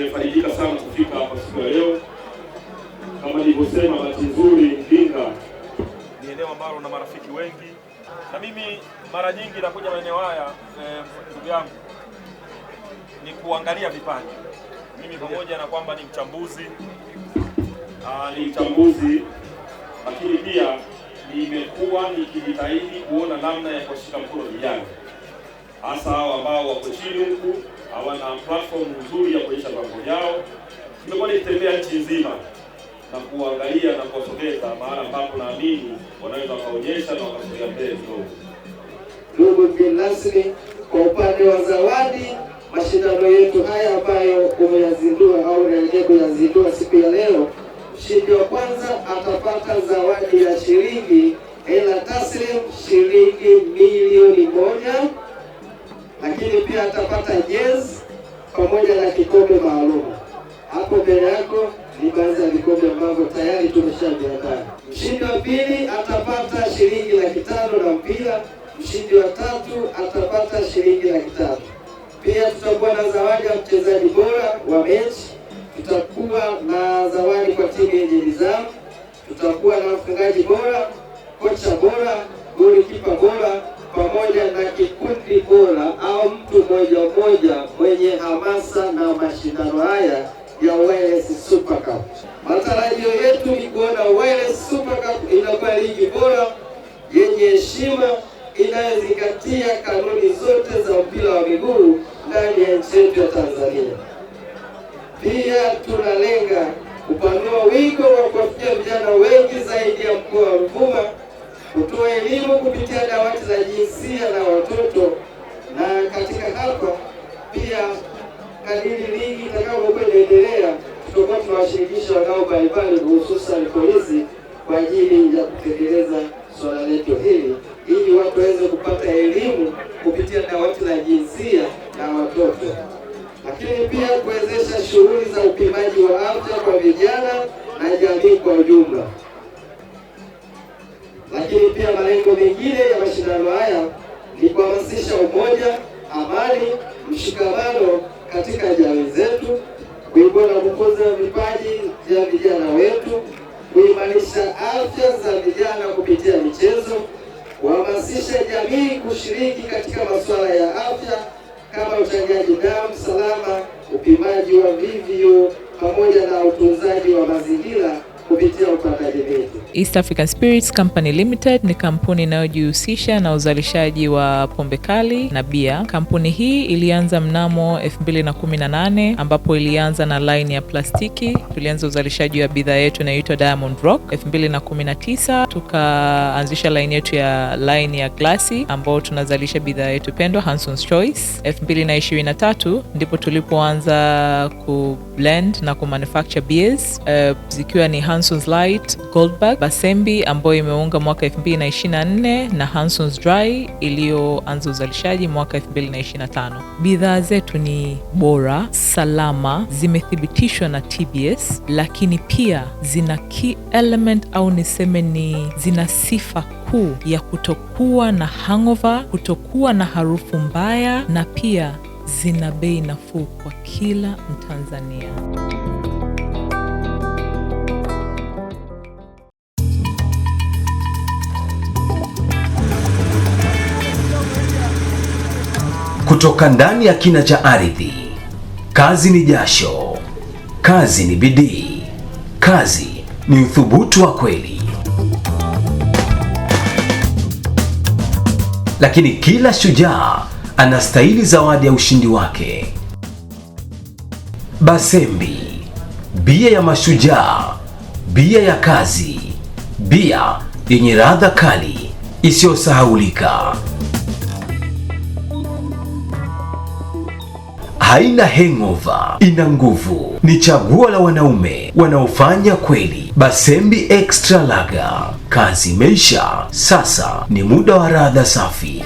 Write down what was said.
Nimefarijika sana kufika hapa siku ya leo. Kama nilivyosema, bahati nzuri Mbinga ni eneo ambalo na marafiki wengi, na mimi mara nyingi nakuja maeneo haya ndugu yangu ni kuangalia vipaji. Mimi pamoja na kwamba ni mchambuzi, lakini pia nimekuwa nikijitahidi kuona namna ya kushika mkono vijana, hasa hao ambao wako chini huku hawana platform nzuri ya kuonyesha mambo yao. Nimekuwa nikitembea nchi nzima na kuangalia na kuwasogeza mahali ambapo naamini wanaweza kaonyesha na wakasogea mbele kidogo. Ndugu mgeni rasmi, kwa upande wa zawadi, mashindano yetu haya ambayo umeyazindua au unaelekea kuyazindua siku ya leo, mshindi wa kwanza atapata zawadi ya shilingi hela taslim shilingi milioni 1, lakini pia atapata jezi pamoja na kikombe maalum. Hapo mbele yako ni baadhi ya vikombe ambavyo tayari tumeshaviandaa. Mshindi wa pili atapata shilingi 500 na mpira. Mshindi wa tatu atapata shilingi 300. Pia tutakuwa na zawadi ya mchezaji bora wa mechi. Tutakuwa na zawadi kwa timu yenye nidhamu. Tutakuwa na mfungaji bora, kocha bora, golikipa bora, pamoja na kikundi bora au mtu mmoja mwenye hamasa na mashindano haya ya Wireless Super Cup. Matarajio yetu ni kuona Wireless Super Cup inakuwa ligi bora yenye heshima, inayozingatia kanuni zote za mpira wa miguu ndani ya nchi yetu ya Tanzania. Pia tunalenga kupanua wigo wa kuwafikia vijana wengi zaidi ya mkoa wa Ruvuma, kutoa elimu kupitia dawati la jinsia na watoto, na katika hapa pia kadiri ligi itakayokuwa inaendelea, tutakuwa tunawashirikisha wadau mbalimbali hususan polisi kwa ajili ya kutekeleza swala letu hili, ili watu waweze kupata elimu kupitia dawati la jinsia na watoto, lakini pia kuwezesha shughuli za upimaji wa afya kwa vijana na jamii kwa ujumla. Lakini pia malengo mengine ya mashindano haya ni kuhamasisha umoja, amani, mshikamano katika jamii zetu, kuibua na kukuza vipaji vya vijana wetu, kuimarisha afya za vijana kupitia michezo, kuhamasisha jamii kushiriki katika masuala ya afya kama uchangiaji damu salama, upimaji wa VVU pamoja na utunzaji wa mazingira kupitia upandaji miti. East African Spirits Company Limited ni kampuni inayojihusisha na uzalishaji wa pombe kali na bia. Kampuni hii ilianza mnamo 2018 ambapo ilianza na line ya plastiki. Tulianza uzalishaji wa bidhaa yetu inayoitwa Diamond Rock. 2019 tukaanzisha line yetu ya line ya glasi ambao tunazalisha bidhaa yetu pendwa Hanson's Choice. 2023 ndipo tulipoanza ku blend na ku manufacture beers zikiwa ni Hanson's Light, Goldberg, Basembi ambayo imeunga mwaka 2024 na Hanson's Dry iliyoanza uzalishaji mwaka 2025. Bidhaa zetu ni bora, salama, zimethibitishwa na TBS, lakini pia zina key element au niseme ni zina sifa kuu ya kutokuwa na hangover, kutokuwa na harufu mbaya, na pia zina bei nafuu kwa kila Mtanzania. Kutoka ndani ya kina cha ardhi, kazi ni jasho, kazi ni bidii, kazi ni uthubutu wa kweli. Lakini kila shujaa anastahili zawadi ya ushindi wake. Basembi, bia ya mashujaa, bia ya kazi, bia yenye ladha kali isiyosahaulika. Haina hangover, ina nguvu. Ni chaguo la wanaume wanaofanya kweli. Basembi Extra Lager. Kazi imeisha, sasa ni muda wa ladha safi.